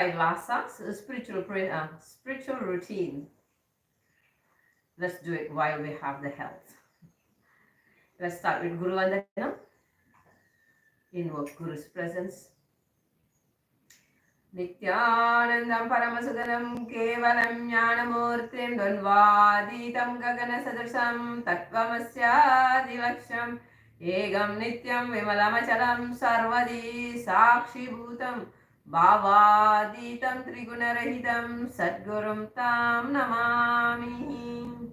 KAILASA, spiritual routine. Let's do it while we have the health. Let's start with Guru Vandana. Invoke Guru's presence. Nithyananda Paramashivam Kevalam Jnanamurtim Dvandvaditam Gaganasadrisham Tattvamasya Dilaksham Egam Nityam Vimalamachalam Sarvadi Sakshi Bhutam Bhavaditam Trigunarahitam Sadgurum Tam Namami.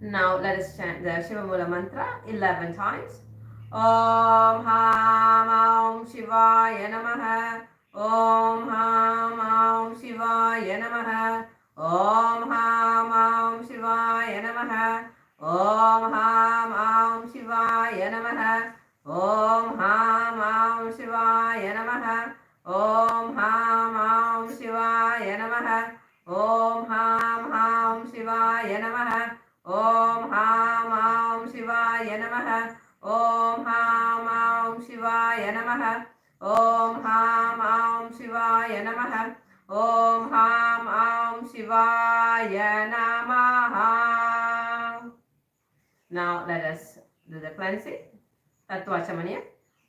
Now let us chant the Shivamula mantra 11 times. Om Ham Aum Shivaya Namaha. Om Ham Aum Shivaya Namaha. Om Ham Aum Shivaya Namaha. Om Ham Aum Shivaya Namaha. Om Ham Aum Shivaya Namaha. Om Ham Aum Shivaya Namaha. Om Ham Shivaya Namaha. Om Ham Aum Shivaya Namaha. Om Ham Aum Shivaya Namaha. Om Ham Aum Shivaya Namaha. Om Ham Aum Shivaya Namaha. Now let us do the cleansing. Tattvachamanya.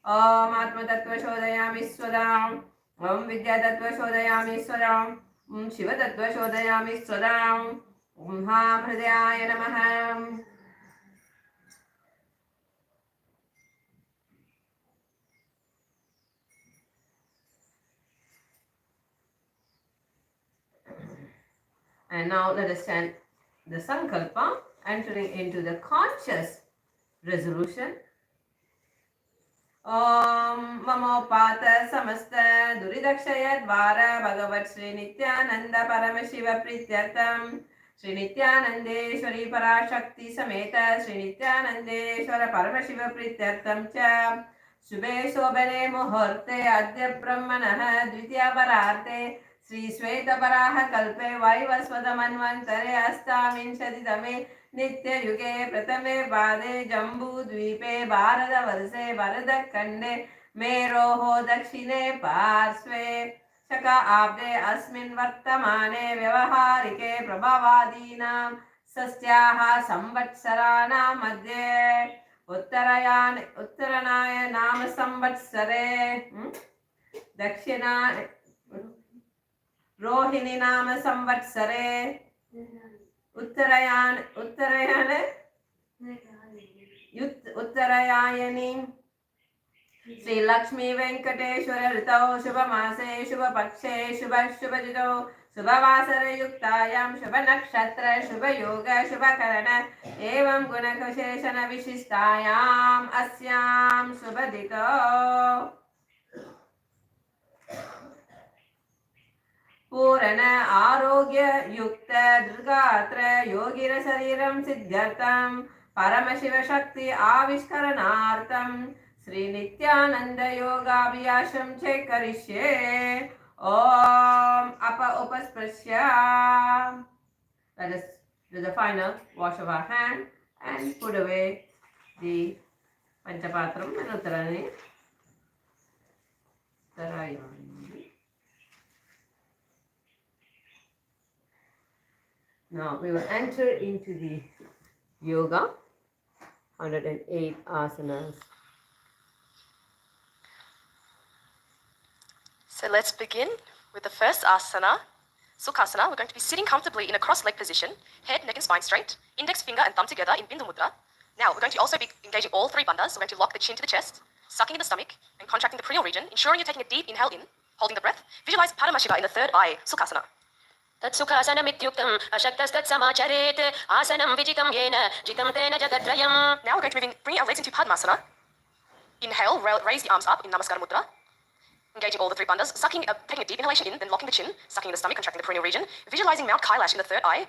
Om Atma Tattva Shodayami Swadam. Om Vidya Tattva Shodayami Swadam. Om Shiva Tattva Shodayami Swadam. Om Ham Hridayaya Namaha. And now let us chant the Sankalpa, entering into the conscious resolution. Om Mamopata Samasta Duridakshaya Dvara Bhagavat Sri Nithyananda Paramashiva Prityartam Sri Nithyanandeshwari Parashakti Sameta Sri Nithyanandeshwara Paramashiva Prityartam Cha Shubhe Shobhane Muhurte Adya Brahmanaha Dvitya Pararte Sri Sweta Paraha Kalpe Vaivasvada Manvantare Astaminshaditame Nitya Yuge Pratame Bade Jambu Dvipe Bharada Varse Bharada Kande Meroho Dakshine Parsve Shaka Abde Asmin Vartamane Vyavaharike Prabhavadinam Sastyaha Samvatsarana Madhye Uttaranaya Nama Samvatsare Dakshina Rohini Nama Samvatsare Uttarayani Sri Lakshmi Venkateshwara Ritau Shubha Mase Shubha Pakshe Shubha Shubhajito Shubha Vasara Yuktayam Shubha Nakshatra Shubha Yoga Shubha Karana Evam Gunakasheshana Vishishtayam Asyam Shubhadito Purana Arogya Yukta Durgatra Yogira Sariram Siddhartam Paramashiva Shakti Avishkaranartam Sri Nithyananda Yoga Abhyasham Chekarishye Om Apa Upasprashya. Let us do the final wash of our hand and put away the Panchapatram and Uttarani. Now we will enter into the yoga, 108 asanas. So let's begin with the first asana, Sukhasana. We're going to be sitting comfortably in a cross-leg position, head, neck and spine straight, index finger and thumb together in Bindu Mudra. Now we're going to also be engaging all three bandhas. We're going to lock the chin to the chest, sucking in the stomach and contracting the perineal region, ensuring you're taking a deep inhale in, holding the breath. Visualize Paramashiva in the third eye, Sukhasana. Tatsukhasana Ashaktastat-samacharet Asanam Vijitam Yena Jitam Tena Jagatrayam. Now we're going to bring our legs into Padmasana. Inhale, raise the arms up in Namaskar Mudra. Engaging all the three bandhas, taking a deep inhalation in, then locking the chin, sucking in the stomach, contracting the perineal region. Visualizing Mount Kailash in the third eye,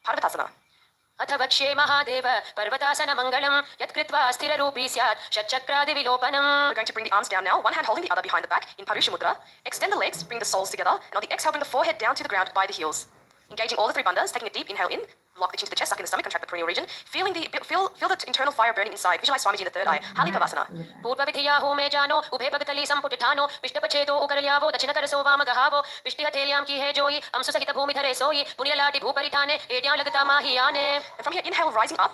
Parvatasana. Atavakshe Mahadeva Parvatasana Mangalam Yatkritva Sthira Rupi Syat Shatchakradi Vilopanam. We're going to bring the arms down now, one hand holding the other behind the back in Parusha Mudra. Extend the legs, bring the soles together, and on the exhale bring the forehead down to the ground by the heels. Engaging all the three bandhas, taking a deep inhale in, lock the chin to the chest, suck in the stomach, contract the perineal region, feel the internal fire burning inside. Visualize Swamiji in the third eye. Halipavasana. पूर्वविधिया होमे जानो उभे भगतली संपुटिठानो विष्टपछेदो उकरयावो दक्षिणकरसो वामगहावो विष्टिहथेल्यां की है जोई अंशु सहित भूमिधरे सोई पुण्यलाटी भूपरिठाने एड्यां लगता माहियाने. And from here, inhale, rising up.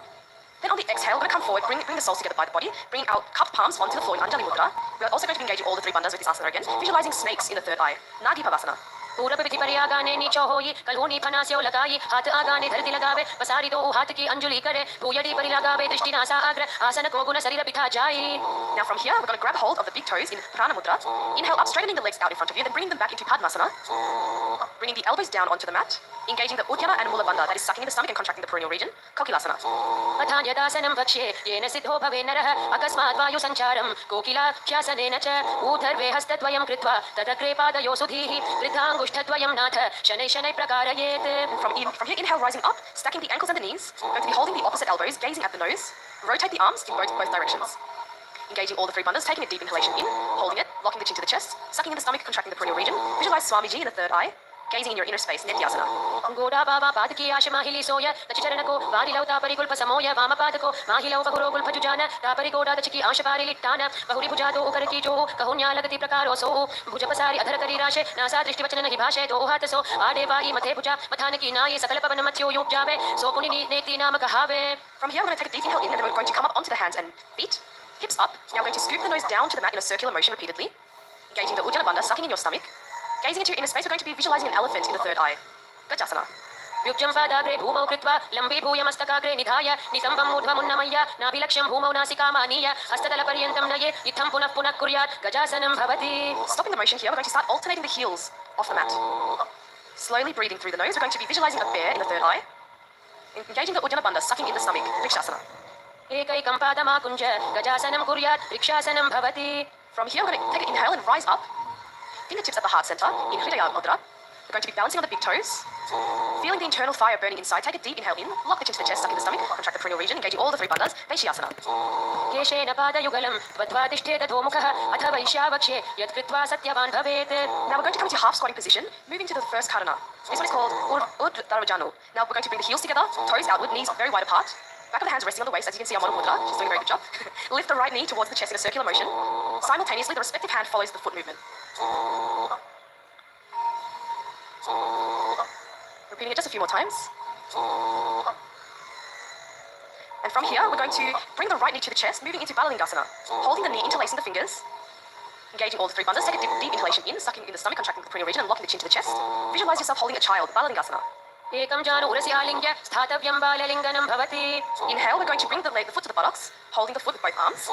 Then on the exhale, we're going to come forward, bring the soles together by the body, bring out cupped palms onto the floor in Anjali Mudra. We're also going to be engaging all the three bandhas with this asana again, visualizing snakes in the third eye. Nagipavasana. पूरब विधि पर्यागाने नीचो होई कलहोनी फनास्यो लगाई हाथ आगाने धरती लगावे पसारी दो हाथ की अंजुली करे भूयड़ी परि लगावे दृष्टि नासा अग्र आसन को गुण शरीर बिठा जाई. Now from here, we're going to grab hold of the big toes in Prana Mudra. Inhale up, straightening the legs out in front of you, then bringing them back into Padmasana. Bringing the elbows down onto the mat, engaging the Uddiyana and Mula Bandha, that is sucking in the stomach and contracting the perineal region. Kokilasana. अथान्यदासनं भक्ष्ये येन सिद्धो भवे नरः अकस्मात् वायुसञ्चारं कोकिलाख्यासनेन च ऊर्ध्वे हस्तद्वयं कृत्वा तदग्रे पादयो सुधीः वृद्धाङ्गुष्ठद्वयं नाथ शनैः शनैः प्रकारयेत्. From here, inhale, rising up, stacking the ankles and the knees. Going to be holding the opposite elbows, gazing at the nose. Rotate the arms in both directions. Engaging all the three bandhas, taking a deep inhalation in, holding it, locking the chin to the chest, sucking in the stomach, contracting the perineal region. Visualize Swamiji in the third eye, gazing in your inner space, Nithyananda. गोड़ा बाबा पाद की आश माहिली सोय दच चरण को वारिलव तापरि कुल्प समोय वाम पाद को माहिलव बहुरो कुल्प जुजान तापरि गोड़ा दच की आश पारि लिट्टान बहुरी भुजा दो उकर की जो कहुन्या लगती प्रकारो सो भुज पसारी अधर करी राशे नासा दृष्टि वचन नहीं भाषे दो हाथ सो आडे बाई मथे भुजा मथान की नाई सकल पवन मथ्यो युग जावे सो पुनि नेति नाम कहावे. From here, we're going to take a deep inhale in, and then we're going to come up onto the hands and feet, hips up. Now we're going to scoop the nose down to the mat in a circular motion repeatedly, engaging the Uddiyana Bandha, sucking in your stomach. Gazing into your inner space, we're going to be visualizing an elephant in the third eye. Gajasana. युक्तं पादाग्रे भूमौ कृत्वा लम्बी भूय मस्तकाग्रे निधाय नितम्बं ऊर्ध्वमुन्नमय्य नाभिलक्ष्यं भूमौ नासिकामानीय हस्ततलपर्यन्तं नये इत्थं पुनः पुनः कुर्यात् गजासनं भवति. Stopping the motion here, we're going to start alternating the heels off the mat. Slowly breathing through the nose, we're going to be visualizing a bear in the third eye. Engaging the Uddiyana Bandha, sucking in the stomach. Vrikshasana. एकैकं पादमाकुञ्ज गजासनं कुर्यात् वृक्षासनं भवति. From here, we're going to take an inhale and rise up. Fingertips at the heart center in Hridaya Mudra. We're going to be bouncing on the big toes. Feeling the internal fire burning inside, take a deep inhale in, lock the chin to the chest, suck in the stomach, contract the perineal region, engaging all the three bandhas, Vaishyasana. केशेन पादयुगलं त्वद्वा तिष्ठेत धूमुखः अथ वैश्यावक्ष्ये यत्कृत्वा सत्यवान् भवेत्. Now we're going to come into half squatting position, moving to the first karana. This one is called Uddharajanu. Now we're going to bring the heels together, toes outward, knees very wide apart. Back of the hands resting on the waist, as you can see on Mona Mudra. She's doing a very good job. Lift the right knee towards the chest in a circular motion. Simultaneously, the respective hand follows the foot movement. Repeating it just a few more times. And from here, we're going to bring the right knee to the chest, moving into Balalingasana. Holding the knee, interlacing the fingers. Engaging all the three bandhas. Take a deep inhalation in, sucking in the stomach, contracting the perineal region, and locking the chin to the chest. Visualize yourself holding a child, Balalingasana. एकं जानु उरसि आलिङ्ग्य स्थातव्यं बाललिङ्गनं भवति. Inhale, we're going to bring the foot to the buttocks, holding the foot with both arms.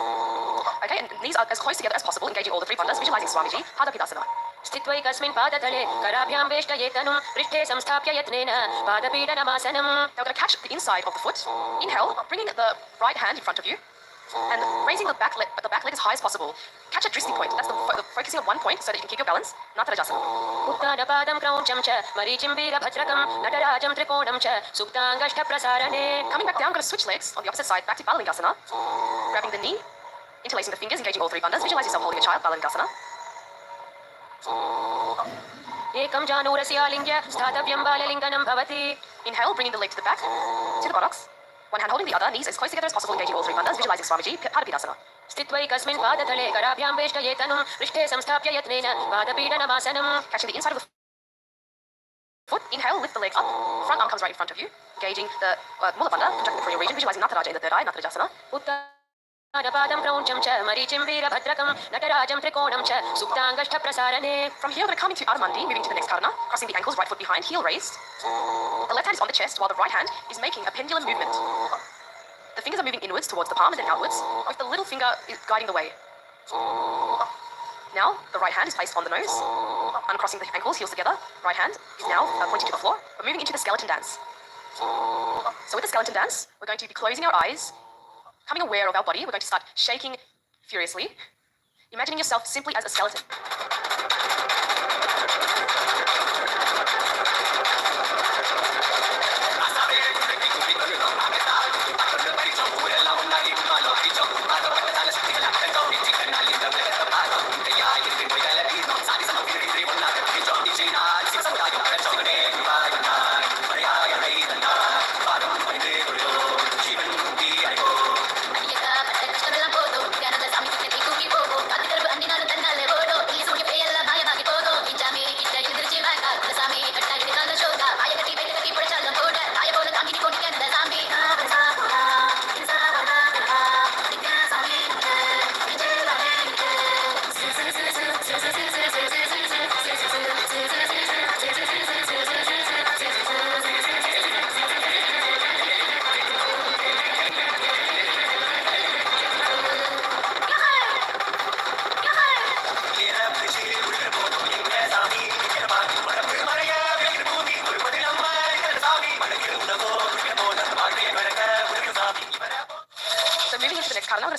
Okay, and knees are as close together as possible, engaging all the three bandhas, visualizing Swamiji, Padapidasana. स्थित्वैकस्मिन् पादतले कराभ्यां वेष्टयेतनुं पृष्ठे संस्थाप्य यत्नेन पादपीडनमासनं. Now we're going to catch the inside of the foot. Inhale, bringing the right hand in front of you, and raising the back leg as high as possible. Catch a drishti point. That's the focusing on one point so that you can keep your balance. Natarajasana. उत्तानपादं क्रौञ्चं च मरीचिं वीरभद्रकं नटराजं त्रिकोणं च सुप्ताङ्गष्ठप्रसारणे. Coming back down, we're going to switch legs on the opposite side, back to Balalingasana. Grabbing the knee, interlacing the fingers, engaging all three bandhas. Visualize yourself holding a child, Balalingasana. एकं जानुरसि आलिङ्ग्य स्थातव्यं बाललिङ्गनं भवति. Inhale, bringing the leg to the back, to the buttocks. One hand holding the other, knees as close together as possible, engaging all three bandhas. Visualizing Swamiji, Padapidasana. स्थित्वैकस्मिन् पादतले कराभ्यां वेष्टयेतनुं पृष्ठे संस्थाप्य यत्नेन पादपीडनमासनं. Catching the inside of the foot. Inhale, lift the leg up. Front arm comes right in front of you, engaging the Mula Bandha, contracting the perineal region, visualizing Nataraja in the third eye, Natarajasana. उत्तानपादं क्रौञ्चं च मरीचिं वीरभद्रकं नटराजं त्रिकोणं च सुप्ताङ्गष्ठप्रसारणे. From here, we're going to come into Ardhamandi, moving to the next karana, crossing the ankles, right foot behind, heel raised. The left hand is on the chest, while the right hand is making a pendulum movement. The fingers are moving inwards towards the palm and then outwards, with the little finger guiding the way. Now, the right hand is placed on the nose, uncrossing the ankles, heels together. Right hand is now pointing to the floor. We're moving into the skeleton dance. So with the skeleton dance, we're going to be closing our eyes, becoming aware of our body. We're going to start shaking furiously, imagining yourself simply as a skeleton.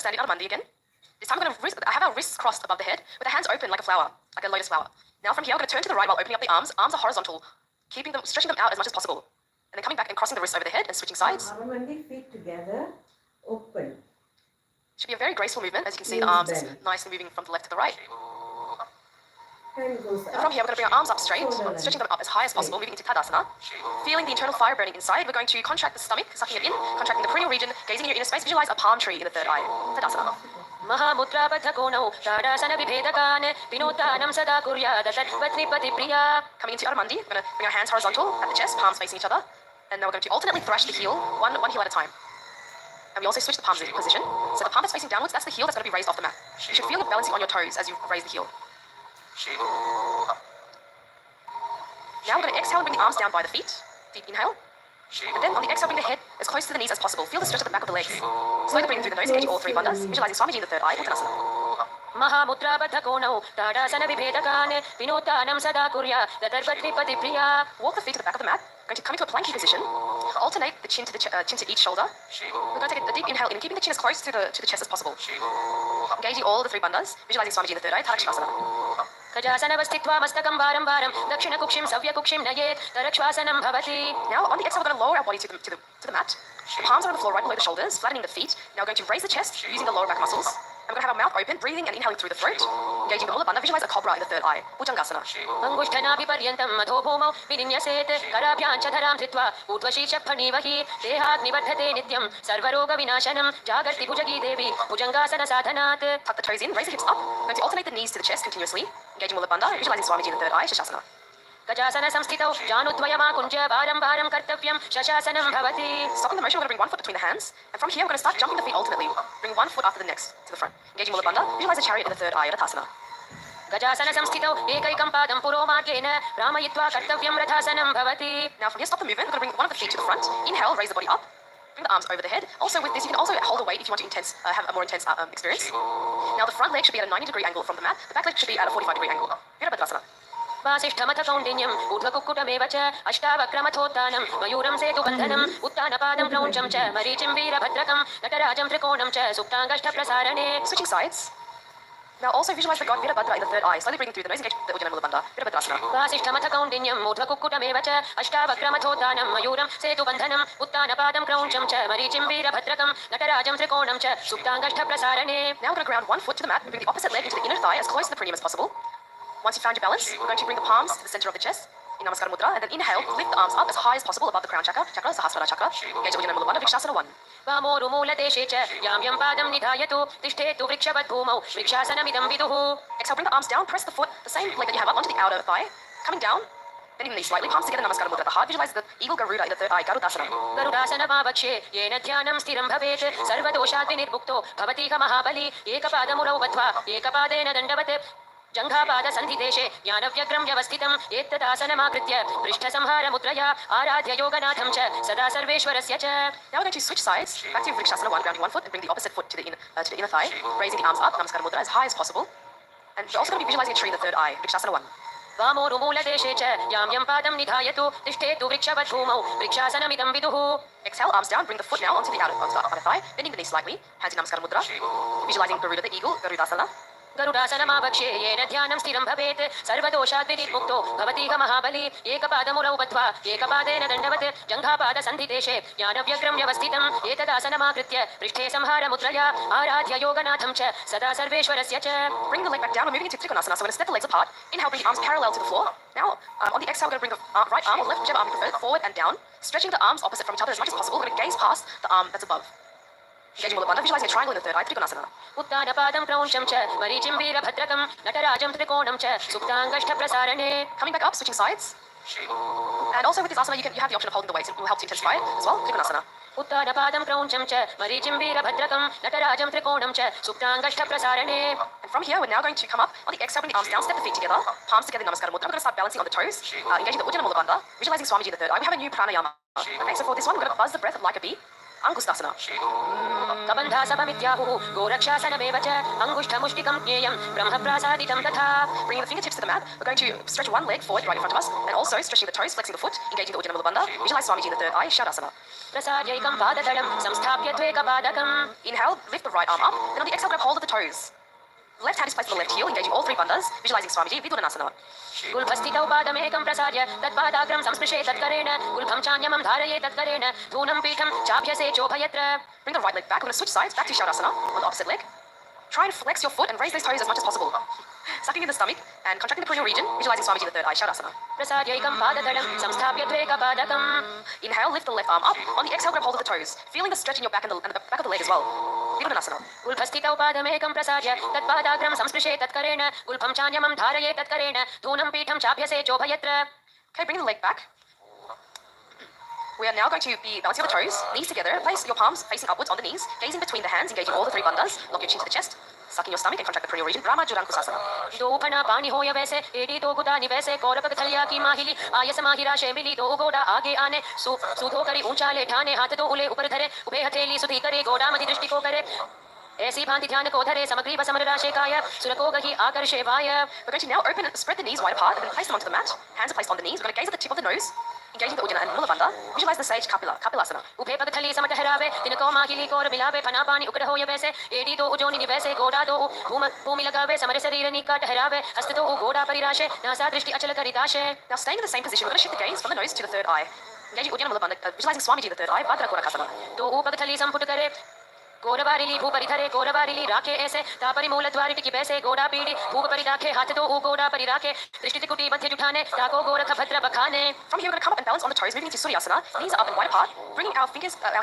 stand in Adamandi again. This time I have our wrists crossed above the head with the hands open like a flower, like a lotus flower. Now from here, I'm going to turn to the right while opening up the arms. Arms are horizontal, stretching them out as much as possible. And then coming back and crossing the wrists over the head and switching sides. Adamandi, feet together, open. Should be a very graceful movement. As you can see, the arms is nicely moving from the left to the right. Hand goes And from here, we're going to bring our arms up straight, stretching them up as high as possible, moving into Tadasana. Feeling the internal fire burning inside, we're going to contract the stomach, sucking it in, contracting the cranial region, gazing in your inner space, visualize a palm tree in the third eye. Tadasana. महामुद्राबद्धकोणौ ताडासनविभेदकान् विनोदानं सदा कुर्यात् तत्पत्निपतिप्रिया. Coming into Adamandi, we're going to bring our hands horizontal at the chest, palms facing each other. And now we're going to alternately thrash the heel, one heel at a time. And we also switch the palms in position. So the palm that's facing downwards, that's the heel that's going to be raised off the mat. You should feel it balancing on your toes as you raise the heel. Now we're going to exhale and bring the arms down by the feet. Deep inhale. And then on the exhale, bring the head as close to the knees as possible. Feel the stretch at the back of the legs. Slowly breathing through the nose, engaging all three bandhas. Visualizing Swamiji in the third eye, Uttanasana. महामुद्राबद्धकोणौ ताडासनविभेदकान् विनोदानं सदा कुर्यात् तत्पत्निपतिप्रिया. Walk the feet to the back of the mat. Going to come into a planky position. Alternate the chin to each shoulder. We're going to take a deep inhale in, keeping the chin as close to the chest as possible. Engaging all the three bandhas. Visualizing Swamiji in the third eye, Tarakshivasana. गजासनवस्थित्वा मस्तकं वारं वारं दक्षिणकुक्षिं सव्यकुक्षिं नयेत् तरक्श्वासनं भवति. Now on the exhale, we're going to lower our body to the mat. The palms are on the floor right below the shoulders, flattening the feet. Now we're going to raise the chest using the lower back muscles. And we're going to have our mouth open, breathing and inhaling through the throat. Engaging the Mula Bandha, visualize a cobra in the third eye, Bhujangasana. अङ्गुष्ठनाभिपर्यन्तं मधोभूमौ विनिन्यसेत् कराभ्यां च धरां धृत्वा ऊर्ध्वशीर्षफणीवहि देहाग्निवर्धते नित्यं सर्वरोगविनाशनं जागर्ति भुजगी देवी भुजङ्गासनसाधनात्. Tuck the toes in, raise the hips up. Going to alternate the knees to the chest continuously. Engaging Mula Bandha, visualizing Swamiji in the third eye, Shashasana. गजासन संस्थितौ जानुद्वयमाकुञ्ज वारं वारं कर्तव्यं शशासनं भवति. Stopping the motion, we're going to bring one foot between the hands. And from here, we're going to start jumping the feet alternately. Bring one foot after the next to the front. Engaging Mula Bandha, visualize the chariot in the third eye, Rathasana. गजासन संस्थितौ एकैकं पादं पुरोमार्गेण भ्रामयित्वा कर्तव्यं रथासनं भवति. Now from here, stop the movement. We're going to bring one of the feet to the front. Inhale, raise the body up. Bring the arms over the head. Also with this, you can also hold a weight if you want to have a more intense experience. Now the front leg should be at a 90-degree angle from the mat. The back leg should be at a 45-degree angle. Virabhadrasana. वासिष्ठमथ कौण्डिन्यं ऊर्ध्वकुक्कुटमेव च अष्टावक्रमथोत्तानं मयूरं सेतुबन्धनम् उत्तानपादं क्रौञ्चं च मरीचिं वीरभद्रकं नटराजं त्रिकोणं च सुप्ताङ्गष्ठप्रसारणे. Switching sides. Now also visualize the god Virabhadra in the third eye. Slowly breathing through the nose, engage the Ujjana Mula Bandha. Virabhadrasana. वासिष्ठमथ कौण्डिन्यं ऊर्ध्वकुक्कुटमेव च अष्टावक्रमथोत्तानं मयूरं सेतुबन्धनम् उत्तानपादं क्रौञ्चं च मरीचिं वीरभद्रकं नटराजं त्रिकोणं च सुप्ताङ्गष्ठप्रसारणे. Now we're going to ground one foot to the mat and bring the opposite leg into the inner thigh as close to the perineum as possible. Once you've found your balance, we're going to bring the palms to the center of the chest in Namaskara Mudra, and then inhale, lift the arms up as high as possible above the crown chakra, Sahasrara chakra. Engage Ujjana Mula Bandha, Vrikshasana 1. वामोरुमूलदेशे च यां यं पादं निधायतु तिष्ठेतु वृक्षवद्भूमौ वृक्षासनमिदं विदुः. Exhale, bring the arms down, press the foot, the same leg that you have up onto the outer thigh. Coming down, bending the knees slightly, palms together, Namaskara Mudra. The heart, visualize the eagle Garuda in the third eye, Garudasana. गरुडासनमावक्ष्ये येन ध्यानं स्थिरं भवेत् सर्वदोषात् विनिर्मुक्तो भवतीह महाबली एकपादमुरौ बद्ध्वा एकपादेन दण्डवत् जङ्घापादसन्धिदेशे ज्ञानव्यग्रं व्यवस्थितम् एतदासनमाकृत्य पृष्ठसंहारमुद्रया आराध्य योगनाथं च सदा सर्वेश्वरस्य च. Now we're going to switch sides, back to Vrikshasana 1, grounding one foot and bring the opposite foot to the inner thigh, raising the arms up, Namaskara Mudra, as high as possible. And we're also going to be visualizing a tree in the third eye, Vrikshasana 1. वामोरुमूलदेशे च यां यं पादं निधायतु तिष्ठेतु वृक्षवद्भूमौ वृक्षासनमिदं विदुः. Exhale, arms down, bring the foot now onto the outer thigh, bending the knees slightly, hands in Namaskara Mudra, visualizing Garuda, the eagle, Garudasana. गरुडासनमावक्ष्ये येन ध्यानं स्थिरं भवेत् सर्वदोषात् विनिर्मुक्तो भवतीह महाबली एकपादमुरौ बद्ध्वा एकपादेन दण्डवत् जङ्घापादसन्धिदेशे ज्ञानव्यग्रं व्यवस्थितम् एतदासनमाकृत्य पृष्ठे संहारमुद्रया आराध्य योगनाथं च सदा सर्वेश्वरस्य च. Bring the leg back down. We're moving into Trikonasana, so we're going to step the legs apart. Inhale, bring the arms parallel to the floor. Now, on the exhale, we're going to bring the right arm or left, whichever arm you prefer, forward and down, stretching the arms opposite from each other as much as possible. We're going to gaze past the arm that's above. Engaging Mula Bandha, visualizing a triangle in the third eye, Trikonasana. उत्तानपादं क्रौञ्चं च मरीचिं वीरभद्रकं नटराजं त्रिकोणं च सुप्ताङ्गष्ठप्रसारणे. Coming back up, switching sides. And also with this asana, you have the option of holding the weights. It will help to intensify it as well. Trikonasana. उत्तानपादं क्रौञ्चं च मरीचिं वीरभद्रकं नटराजं त्रिकोणं च सुप्ताङ्गष्ठप्रसारणे. And from here, we're now going to come up on the exhale, bring the arms down, step the feet together, palms together in Namaskara Mudra. We're going to start balancing on the toes, engaging the Ujjana Mula Bandha, visualizing Swamiji in the third eye. We have a new pranayama. Okay, so for this one, we're going to buzz the breath like a bee. Angustasana. कबन्धा सपमित्याहुः गोरक्षासनमेव च अङ्गुष्ठमुष्टिकं ज्ञेयं ब्रह्मप्रासादितं तथा. Bringing the fingertips to the mat, we're going to stretch one leg forward right in front of us, and also stretching the toes, flexing the foot, engaging the Ujjayi Mula Bandha. Visualize Swamiji in the third eye, Shavasana. प्रसाद्यैकं पादतलं संस्थाप्य त्वेकपादकम्. Inhale, lift the right arm up, then on the exhale, grab hold of the toes. Left hand is placed on the left heel, engaging all three bandhas, visualizing Swamiji, Vidurvanasana. गुल्फस्थितौ पादमेकं प्रसाद्य तत्पादाग्रं संस्पृशे तत्करेण गुल्फं चान्यमं धारये तत्करेण धूनं पीठं चाभ्यसे चोभयत्र. Bring the right leg back. We're going to switch sides, back to Shavasana on the opposite leg. Try and flex your foot and raise those toes as much as possible. Sucking in the stomach and contracting the perineal region, visualizing Swamiji in the third eye, Shavasana. प्रसाद्यैकं पादतलं संस्थाप्य त्वेकपादकम्. Inhale, lift the left arm up. On the exhale, grab hold of the toes, feeling the stretch in your back and the back of the leg as well. Vidurvanasana. गुल्फस्थितौ पादमेकं प्रसाद्य तत्पादाग्रं संस्पृशे तत्करेण गुल्फं चान्यमं धारये तत्करेण धूनं पीठं चाभ्यसे चोभयत्र. Okay, bring the leg back. We are now going to be balancing on the toes, knees together. Place your palms facing upwards on the knees, gazing between the hands, engaging all the three bandhas. Lock your chin to the chest, sucking your stomach and contract the perineal region. Brahma Jurankusasana. दो फना पानी हो या वैसे AD तो गुदा नि वैसे कौरपक थलिया की माहिली आयस माहिरा शेमिली तो गोड़ा आगे आने सूधो करी ऊंचा ले ठाने हाथ तो उले ऊपर धरे उभे हथेली सुधी करे गोड़ा मधि दृष्टि को करे ऐसी भांति ध्यान को धरे समग्री बसमर राशे काया सुर को गही आकर्षे वाय. We're going to now open, spread the knees wide apart, and then place them onto the mat. Hands are placed on the knees. We're going to gaze at the tip of the nose, engaging the Ujjana and Mula Bandha. Visualize the sage Kapilasana. उभे पग थली समट हरावे तिनको माहिली core मिलावे फना पानी उकड़ हो या वैसे AD तो उजोनी नि वैसे गोड़ा तो भूमि लगावे समर शरीर निका ठहरावे हस्त तो गोड़ा परिराशे नासा दृष्टि अचल करिताशे. Now staying in the same position, we're going to shift the gaze from the nose to the third eye. Engaging Ujjana Mula Bandha, visualizing Swamiji in the third eye, Bhadra Korakasana. तो ऊपग थली संपुट करे कोरबारिली भूपरि धरे कोरबारिली राखे ऐसे तापरि मूल द्वारि टिकी बैसे गोड़ा पीड़ी भूप परि राखे हाथ तो ऊ गोड़ा परि राखे दृष्टि त्रिकुटी मध्य जुठाने ताको गोरख भद्र बखाने. From here, we're going to come up and balance on the toes, moving into Suryasana. Knees are up and wide apart, bringing our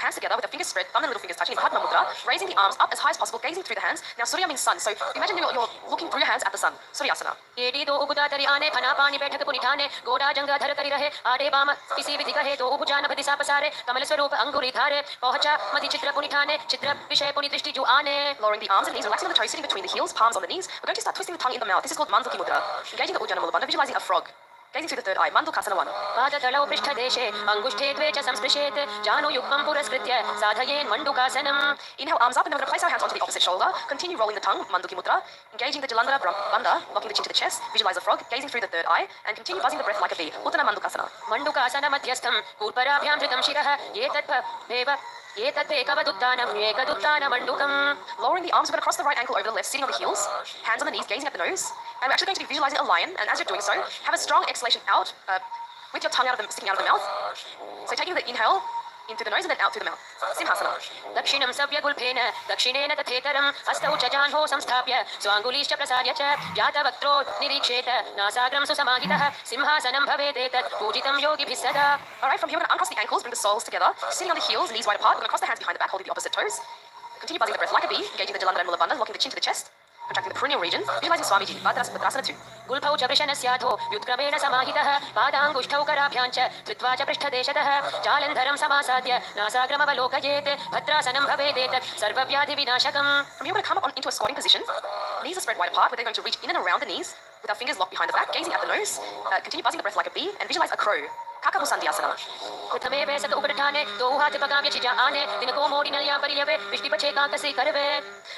hands together with the fingers spread, thumb and little fingers touching in Padma Mudra, raising the arms up as high as possible, gazing through the hands. Now Surya means sun, so imagine you're looking through your hands at the sun. Suryasana. एडी तो उगुदा तरी आने फना पानी बैठक पुनि ठाने गोड़ा जंगा धर करी रहे आड़े बाम किसी विधि कहे तो उपजान भदि सा पसारे कमल स्वरूप अंगुरी धारे पहुंचा मधि चित्र पुनि ठाने चित्र विषय पुनि दृष्टि जो आने. Lowering the arms and knees, relaxing on the toes, sitting between the heels, palms on the knees. We're going to start twisting the tongue in the mouth. This is called Manduki Mudra. Engaging the Ujjana Mula Bandha, visualizing a frog. Gazing through the third eye, Mandukasana 1. पादतलौ पृष्ठदेशे अंगुष्ठे द्वे च संस्पृशेत् जानुयुग्मं पुरस्कृत्य साधयेन् मण्डुकासनम्. Inhale, arms up, and then we're going to place our hands onto the opposite shoulder. Continue rolling the tongue, Manduki Mudra. Engaging the Jalandhara Bandha, locking the chin to the chest. Visualize the frog, gazing through the third eye, and continue buzzing the breath like a bee. Uttana Mandukasana. मण्डुकासन मध्यस्थं कूर्पराभ्यां धृतं शिरः एतद्भेकवदुत्थानम् एकदुत्थानमण्डुकम्. Lowering the arms, we're going to cross the right ankle over the left, sitting on the heels. Hands on the knees, gazing at the nose. And we're actually going to be visualizing a lion. And as you're doing so, have a strong exhalation out, with your tongue sticking out of the mouth. So taking the inhale in through the nose and then out through the mouth. Simhasana. दक्षिणं सव्यगुल्फेन दक्षिणेन तथेतरं हस्तौ च जाह्नौ संस्थाप्य स्वाङ्गुलीश्च प्रसार्य च जातवक्त्रो निरीक्षेत नासाग्रं सुसमाहितः सिंहासनं भवेदेतत् पूजितं योगिभिः सदा. Alright, from here we're going to uncross the ankles, bring the soles together, sitting on the heels, knees wide apart. We're going to cross the hands behind the back, holding the opposite toes. Continue buzzing the breath like a bee, engaging the Jalandhara and Mula Bandha, locking the chin to the chest, contracting the perineal region, visualizing Swamiji, Bhadrasana 2. गुल्फौ च वृषणस्याधो व्युत्क्रमेण समाहितः पादाङ्गुष्ठौ कराभ्यां च धृत्वा च पृष्ठदेशतः जालन्धरं समासाद्य नासाग्रमवलोकयेत् भद्रासनं भवेदेतत् सर्वव्याधिविनाशकम्. From here we're going to come up into a squatting position. Knees are spread wide apart, where they're going to reach in and around the knees, with our fingers locked behind the back, gazing at the nose. Continue buzzing the breath like a bee, and visualize a crow. Kakamusandhyasana. प्रथमे वैसक उपठाने दो हाथ पगाव्य छिजा आने तिनको मोड़ी नलिया परियवे विष्टि पछे काकसी करवे.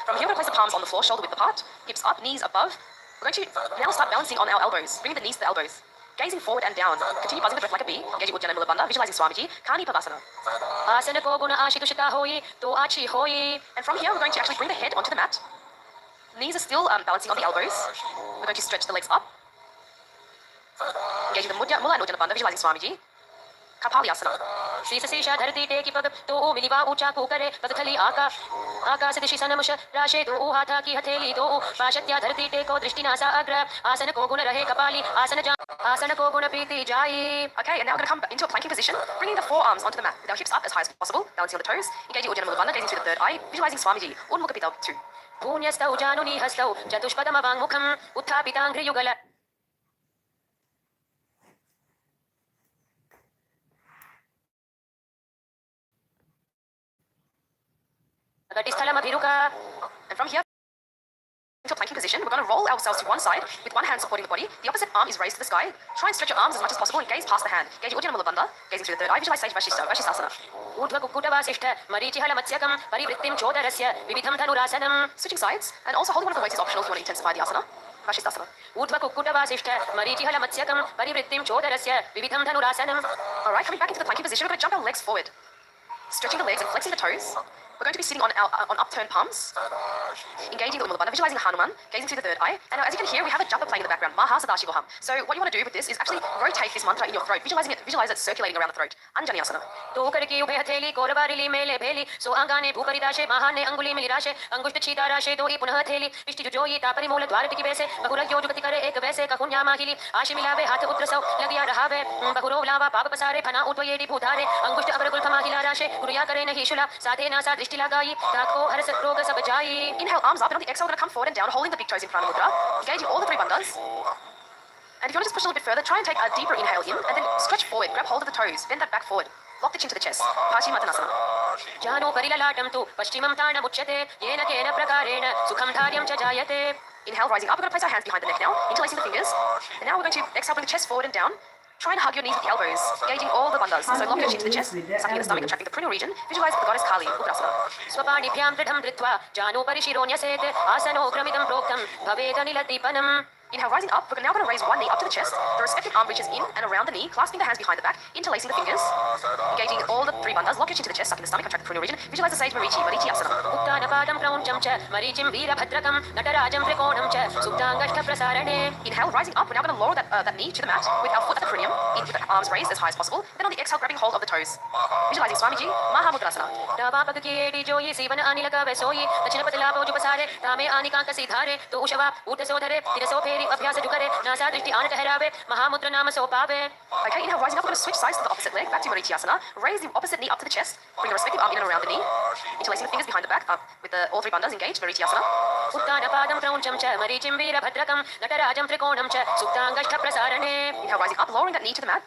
From here we're going to place the palms on the floor, shoulder width apart, hips up, knees above. We're going to now start balancing on our elbows, bringing the knees to the elbows. Gazing forward and down. Continue buzzing the breath like a bee, engaging Ujjana Mula Bandha, visualizing Swamiji, Kani Pavasana. आसन को गुण आशितुषिता होई तो आची होई. And from here we're going to actually bring the head onto the mat. Knees are still balancing on the elbows. We're going to stretch the legs up. Engaging the Mula and Ujjana Bandha, visualizing Swamiji, Kapalyasana. शीश शीशा धरती टेकी पग तो ऊ मिलिवा ऊंचा को करे पगथली आकाश दिशि सनमुष राशे तो ऊ हाथा की हथेली तो ऊ पाशत्या धरती टेको दृष्टि नासा अग्र आसन को गुण रहे कपाली आसन को गुण प्रीति जाई. Okay, and now we're going to come into a planking position, bringing the forearms onto the mat with our hips up as high as possible, balancing on the toes, engaging Ujjana Mula Bandha, gazing through the third eye, visualizing Swamiji, Unmukapita 2. भून्यस्तौ जानुनी हस्तौ चतुष्पदमवाङ्मुखम् उत्थापिताङ्घ्रियुगल घटिस्थलमभिरुका. And from here into a planking position, we're going to roll ourselves to one side with one hand supporting the body. The opposite arm is raised to the sky. Try and stretch your arms as much as possible and gaze past the hand. Gaze Uddiyana Mula Bandha, gazing through the third eye. Visualize Sage Vashisthasana. ऊर्ध्वकुक्कुटवासिष्ठ मरीचिहलमत्स्यकं परिवृत्तिं चोदरस्य विविधं धनुरासनं. Switching sides, and also holding one of the weights is optional if you want to intensify the asana. Vashisthasana. ऊर्ध्वकुक्कुटवासिष्ठ मरीचिहलमत्स्यकं परिवृत्तिं चोदरस्य विविधं धनुरासनं. Alright, coming back into the planking position, we're going to jump our legs forward. Stretching the legs and flexing the toes. We're going to be sitting on upturned palms, engaging the Mula Bandha, visualizing Hanuman, gazing through the third eye. And as you can hear, we have a japa playing in the background, Paramashivoham. So what you want to do with this is actually rotate this mantra in your throat, visualize it circulating around the throat. Anjani Asana. तो करके उभय हथेली कोरबारिली मेले भेली सो आंगाने भूपरिदाशे महाने अंगुली मिलिराशे अंगुष्ठ छीताराशे दो ही पुनः हथेली पिष्टि जुजोई तापरि मूल द्वार टिकी वैसे बहुरा यो जुगति करे एक वैसे कहुन्या माहिली आशि मिलावे हाथ उत्रसौ लगिया रहावे बहुरो लावा पाप पसारे फना उठवयेडी भूधारे अंगुष्ठ अवरगुल फमाहिला राशे गुरुया करे नहीं शुला साधे नासा दृष्टि लगाई ताको हरस रोग सब जाई. Inhale, arms up, and on the exhale, we're going to come forward and down, holding the big toes in front of the mudra, engaging all the three bandhas. And if you want to just push a little bit further, try and take a deeper inhale in, and then stretch forward, grab hold of the toes, bend that back forward, lock the chin to the chest. Paschimottanasana. जानो परिललाटं तु पश्चिमं ताडमुच्यते येन केन प्रकारेण सुखं धार्यं च जायते. Inhale, rising up. We're going to place our hands behind the neck now, interlacing the fingers. And now we're going to exhale, bring the chest forward and down. Try and hug your knees with the elbows, engaging all the bandhas. So lock your chin to the chest, sucking in the stomach, contracting the perineal region. Visualize the goddess Kali, Ugrasana. स्वपाणिभ्यां दृढं धृत्वा जानो परिशिरोऽन्यसेत् आसनो क्रमितं प्रोक्तं भवेदनिलदीपनम्. Inhale, rising up. We're now going to raise one knee up to the chest. The respective arm reaches in and around the knee, clasping the hands behind the back, interlacing the fingers, engaging all the three bandhas. Lock your chin to the chest, sucking the stomach, contract the perineal region. Visualize the sage Marichi Asana. उत्तानपादं क्रौञ्चं च मरीचिं वीरभद्रकं नटराजं त्रिकोणं च सुप्ताङ्गष्ठप्रसारणे. Inhale, rising up. We're now going to lower that knee to the mat with our foot at the perineum, with the arms raised as high as possible. Then on the exhale, grabbing hold of the toes. Visualizing Swamiji, Mahamudrasana. दावापक किएडी जोई सीवन आनिलक वैसोई दक्षिण पतलाभो जुपसारे तामे आनिकांक सीधारे तो उषवा ऊर्धसोधरे तिरसो फेरी अभ्यास जुकरे NASA दृष्टि आन ठहरावे महामुद्र नाम सो पावे. Okay, inhale, rising up. We're going to switch sides to the opposite leg, back to Marichi Asana. Raise the opposite knee up to the chest. Bring the respective arm in and around the knee, interlacing the fingers behind the back, with all three bandhas engaged. Marichi Asana. उत्तानपादं क्रौञ्चं च मरीचिं वीरभद्रकं नटराजं त्रिकोणं च सुप्ताङ्गष्ठप्रसारणे. Inhale, rising up, lowering that knee to the mat.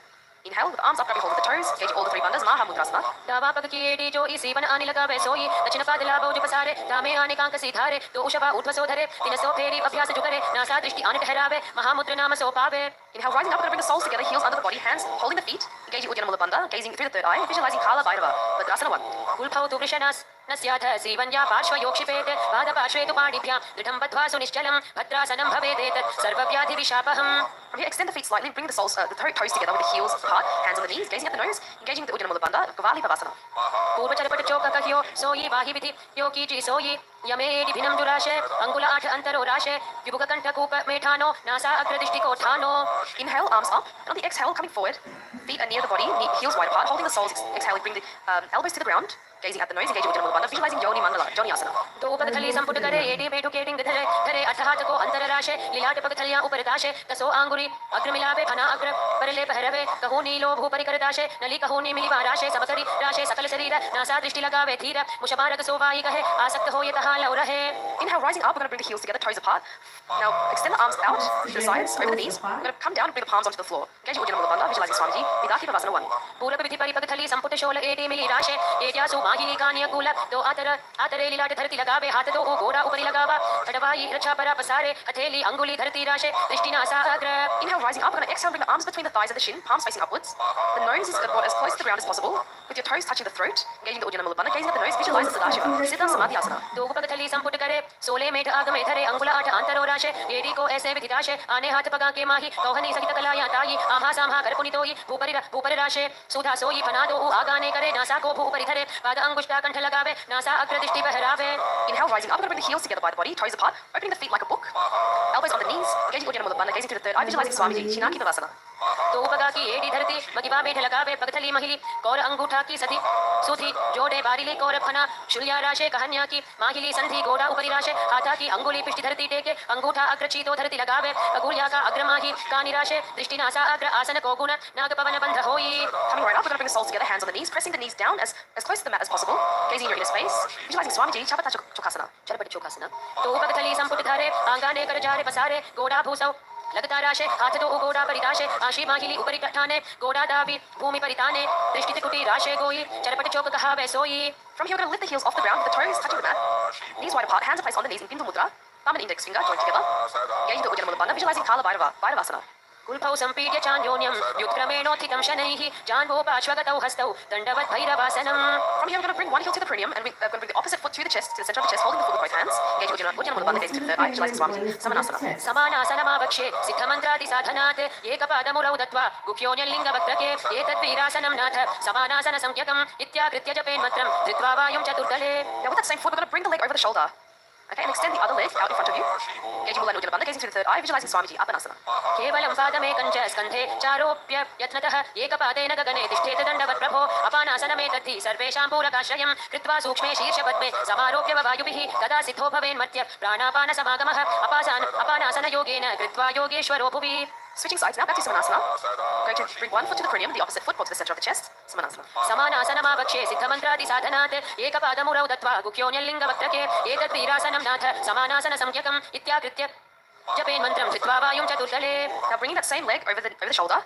Inhale, with the arms up, grabbing hold of the toes, engaging all the three bandhas. Mahamudrasana. दावापक किएडी जोई सीवन आनिलक वैसोई दक्षिण पतलाभो जुपसारे तामे आनिकांक सीधारे तो उषवा ऊर्ध्वसोधरे तिरसो फेरी अभ्यास जुकरे NASA दृष्टि आन ठहरावे महामुद्र नाम सो पावे. Inhale, rising up, we're going to bring the soles together, heels under the body, hands holding the feet, engaging Uddiyana Mula Bandha, gazing through the third eye, visualizing Kala Bhairava. Vadrasana 1. कुल्फौ तु वृषणास् न स्याथ सीवन्या पार्श्वयोक्षिपेत् पादपार्श्वे तु पाणिभ्यां दृढं बद्ध्वा सुनिश्चलं भद्रासनं भवेदेतत् सर्वव्याधिविशापहम्. From here, extend the feet slightly, bring the soles, the toes together with the heels apart, hands on the knees, gazing at the nose, engaging the Uddiyana Mula Bandha, Gavali Pavasana. पूर्वचरपट चौक कहियो सोई बाहि विधि यो कीची सोई यमेडि भिन्नं दुराशे अंगुल आठ अंतरो राशे विभुक कंठ कूप मेठानो NASA अग्रदृष्टि कोठानो. Inhale, arms up, and on the exhale, coming forward, feet are near the body, heels wide apart, holding the soles, exhaling, bring the elbows to the ground, gazing at the nose, engaging Uddiyana Mula Bandha, visualizing Yoni Mangala, Joni Asana. तो उपकथली संपुट करे AD पेटु केटिंग धरे धरे अठहात को अंतर राशे लीलाट पकथलियां ऊपर दाशे तसो आंगुरी अग्र मिलावे फना अग्र परले पहरवे कहू नीलो भूपरि कर दाशे नली कहू नी मिली राशे सबकरी राशे सकल शरीर नासा दृष्टि लगावे धीर मुशबारक सोवाई कहे आसक्त हो यतहा लौ रहे. Inhale, rising up, we're going to bring the heels together, toes apart. Now, extend the arms out to the sides, over the knees. We're going to come down and bring the palms onto the floor. Engage Uddiyana Mula Bandha, visualizing Swamiji, Vidaki Pavasana 1. पूरक विधि परिपकथली संपुट शोल AD मिली राशे एड्यासु माहिनी Kanye cool तो आतरे लीलाट धरती लगावे हाथ तो घोड़ा ऊपरी लगावा अडवाई रक्षा परा पसारे हथेली अंगुली धरती राशे दृष्टि नासा अग्र. Inhale, rising up, we're going to exhale, bring the arms between the thighs and the shin, palms facing upwards. The nose is brought as close to the ground as possible, with your toes touching the throat, engaging the Uddiyana Mula Bandha, gazing at the nose, visualize the Sadashiva, Siddha Samadhi Asana. तो उपकथली संपुट करे सोले मेठ आगमे धरे अंगुल आठ अंतरो राशे AD को ऐसे विधि राशे आने हाथ पगा के माही कौहनी सहित कलाया ताई आम्हा साम्हा कर पुनितोई भूपरि राशे सुधा सोई फना दो आगाने करे नासा को भूपरि धरे पाद अंगुष्ठा कंठ लगावे नासा अग्र दृष्टि बहरावे. Inhale, rising up, we're going to bring the heels together by the body, toes apart, opening the feet like a book, elbows on the knees, engaging Uddiyana Mula Bandha, gazing through the third eye, visualizing Swamiji, Chinaki Pavasana. तो उपगा की AD धरती मगिवा मेठ लगावे पगथली महिली कौर अंगूठा की सती सुधी जोड़े बारिली कौर फना शुल्या राशे कहन्या की माहिली संधि घोड़ा ऊपरी राशे हाथा की अंगुली पिष्टि धरती टेके अंगूठा अग्रची तो धरती लगावे अगुलिया का अग्रमाही कानी राशे दृष्टि नासा अग्र आसन को गुण नाग पवन बंध होई. Coming right up, we're going to bring the soles together, hands on the knees, pressing the knees down as close to the mat as possible, gazing in your inner space, visualizing Swamiji, Chapata Chokasana. Charpat चौकासना तो उपकथली संपुट धरे आंगाने कर जारे पसारे घोड़ा भूसौ लगता राशे हाथ तो घोड़ा परिदाशे आशी माहिली ऊपरी ठाने घोड़ा दावी भूमि परिताने दृष्टि त्रिकुटी राशे गोई चरपट चौक कहावे सोई. From here, we're going to lift the heels off the ground, with the toes touching the mat, knees wide apart, hands are placed on the knees in Bindu Mudra, Thumb and index finger joined together. Engaging the Ujjayi Mula Bandha, visualizing Kala Bhairavasana. कुल्फौ सम्पीड्य चान्योन्यं व्युत्क्रमेणोत्थितं शनैः जान्वो पार्श्वगतौ हस्तौ दण्डवत् भैरवासनम्. From here, we're going to bring one heel to the perineum and we're going to bring the opposite foot to the chest, to the center of the chest, holding the foot with both hands. Engage Ujjayi Mula Bandha, gazing to the third eye, visualizing Swamiji, Samanasana. समानासनमावक्ष्ये सिद्धमन्त्रादिसाधनात् एकपादमुरौ दत्त्वा गुह्योऽन्यलिङ्गवक्त्रके एतद्वीरासनं नाथ समानासनसंज्ञकम् इत्याकृत्य जपेन्मन्त्रं धृत्वा वायुं चतुर्दले. Now with that same foot, we're going to bring the leg over the shoulder. Okay, and extend the other leg out in front of you. Engaging Mula and Ujjayi Bandha, gazing to the third eye, visualizing Swamiji, Apanasana. केवलं पादमेकं च स्कन्धे चारोप्य यत्नतः एकपादेन गगने तिष्ठेत दण्डवत् प्रभो अपानासनमेतद्धि सर्वेषां पूरकाश्रयं कृत्वा सूक्ष्मे शीर्षपद्मे समारोप्य वायुभिः तदा सिद्धो भवेन्मर्त्य प्राणापानसमागमः अपानासनयोगेन कृत्वा योगेश्वरो भुवि. Switching sides now, back to Samanasana. Going to bring one foot to the perineum, the opposite foot to the center of the chest. Samanasana. समानासनमावक्ष्ये सिद्धमन्त्रादिसाधनात् एकपादमुरौ दत्त्वा गुह्योऽन्यलिङ्गवक्त्रके एतद्वीरासनं नाथ समानासनसंज्ञकम् इत्याकृत्य जपेन्मन्त्रं धृत्वा वायुं चतुर्दले. Now bringing that same leg over the shoulder,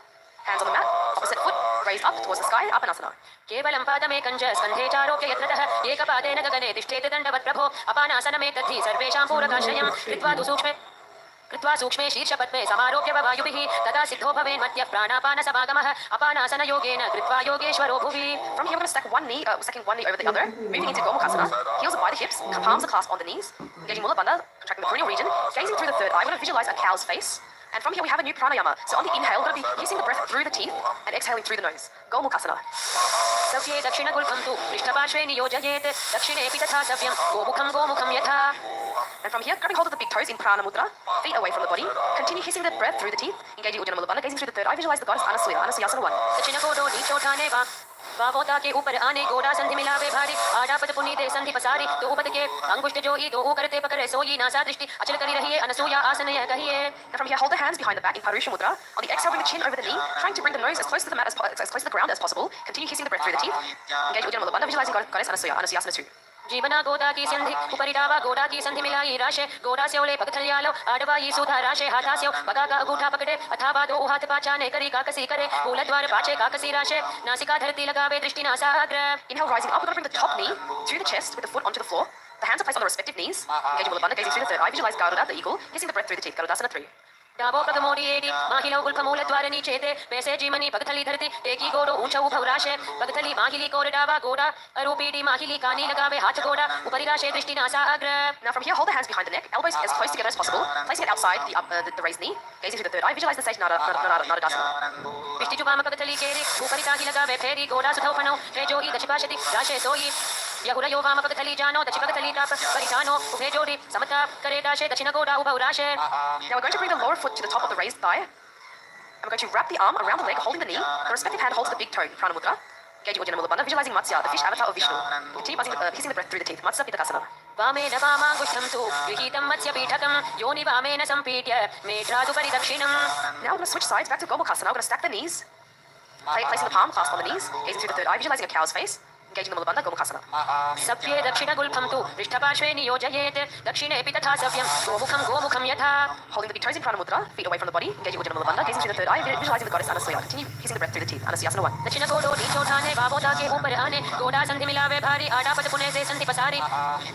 hands on the mat, opposite foot raised up towards the sky, Apanasana. केवलं पादमेकं च स्कन्धे चारोप्य यत्नतः एकपादेन गगने तिष्ठेत दण्डवत् प्रभो अपानासनमेतद्धि सर्वेषां पूरकाश्रयं कृत्वा सूक्ष्मे शीर्षपद्मे समारोप्य वायुभिः तदा सिद्धो भवेन्मर्त्य प्राणापानसमागमः अपानासनयोगेन कृत्वा योगेश्वरो भुवि. From here, we're going to stack one knee over the other, moving into Gomukhasana. Heels are by the hips, palms are clasped on the knees. Engaging Mula Bandha, contracting the perineal region, gazing through the third eye. We're going to visualize a cow's face. And from here, we have a new pranayama. So on the inhale, we're going to be hissing the breath through the teeth and exhaling through the nose. Gomukhasana. सव्ये दक्षिणगुल्फं तु पृष्ठपार्श्वे नियोजयेत् दक्षिणेऽपि तथा सव्यं गोमुखं यथा. And from here, grabbing hold of the big toes in prana mudra, feet away from the body, continue hissing the breath through the teeth, engaging Ujjayi Mula Bandha, gazing through the third eye, visualize the goddess Anasuyasana 1. दक्षिणकोटो नीचोठाने वावोता के ऊपर आने गोड़ा संधि मिलावे भारी आडापत पुनीते संधि पसारी तो उपद के अंगुष्ठ जोई तो करते पकड़े सोई नासा दृष्टि अचल करी रहिए अनसूया आसन यह कहिए. And from here, hold the hands behind the back in Parusha Mudra. On the exhale, bring the chin over the knee, trying to bring the nose as close to the mat as close to the ground as possible. Continue hissing the breath through the teeth. Engage Ujjayi Mula Bandha, visualizing goddess Anasuyasana 2. जीवना गोदा की संधि उपरिटावा गोड़ा की संधि मिलाई राशे गोड़ा से ओले पगथलियालो आडवा ये सुधा राशे हाथास्यो बगा का अंगूठा पकड़े अथवा दो हाथ पाछाने करी काकसी करे मूलद्वार पाछे काकसी राशे नासिका धरती लगावे दृष्टि नासाग्र. Inhale, rising up, we're going to bring the top knee to the chest with the foot onto the floor. The hands are placed on the respective knees. Engaging Mula Bandha, gazing through the third eye, visualize Garuda, the eagle, hissing the breath through the teeth. Garudasana 3. डाबो पगमोड़ी AD माहिलो गुल्फमूलद्वार नीचेते वैसे जीमनी पगथली धरती एकी गोड़ो ऊंचा उभव राशे पगथली माहिली core डावा गोड़ा अरूपीडी माहिली कानी लगावे हाथ गोड़ा उपरि राशे दृष्टि नासा अग्र. Now from here, hold the hands behind the neck, elbows as close together as possible, placing it outside the raised knee, gazing through the third eye, visualize the sage Naradasana. पिष्टि जुबाम पगथली केरी ऊपरि ताही लगावे फेरी गोड़ा सुधौ फनो हे जोई दक्षिपाशति राशे सोई यहुरयो वाम पगथली जानो दक्षि पगथली ताप परिधानो उभे जोड़ी समता करे दाशे दक्षिण गोड़ा उभव राशे. Now we're going to bring the lower foot to the top of the raised thigh. And we're going to wrap the arm around the leg, holding the knee. The respective hand holds the big toe in Prana Mudra. Engaging Ujjayi Mula Bandha, visualizing Matsya, the fish avatar of Vishnu. Continue hissing the breath through the teeth. Matsya Pitakasana. वामेन वामाङ्गुष्ठं तु गृहीतं मत्स्यपीठकं योनि वामेन सम्पीड्य मेढ्रादुपरि दक्षिणम्. Now we're going to switch sides back to Gomukhasana. We're going to stack the knees, placing the palm clasped on the knees, gazing through the third eye, visualizing a cow's face. Engaging the Mula Bandha, Gomukhasana. सप्ये दक्षिणगुल्फं तु पृष्ठपार्श्वे नियोजयेत् दक्षिणेऽपि तथा सव्यं गोमुखं यथा. Holding the big toes in Prana Mudra, feet away from the body, engaging Ujjayi Mula Bandha, gazing through the third eye, visualizing the goddess Anasuya. Continue hissing the breath through the teeth. Anasuyasana 1. दक्षिणकोटो नीचोठाने वावोता के ऊपर आने गोड़ा संधि मिलावे भारी आडापत पुने से संधि पसारी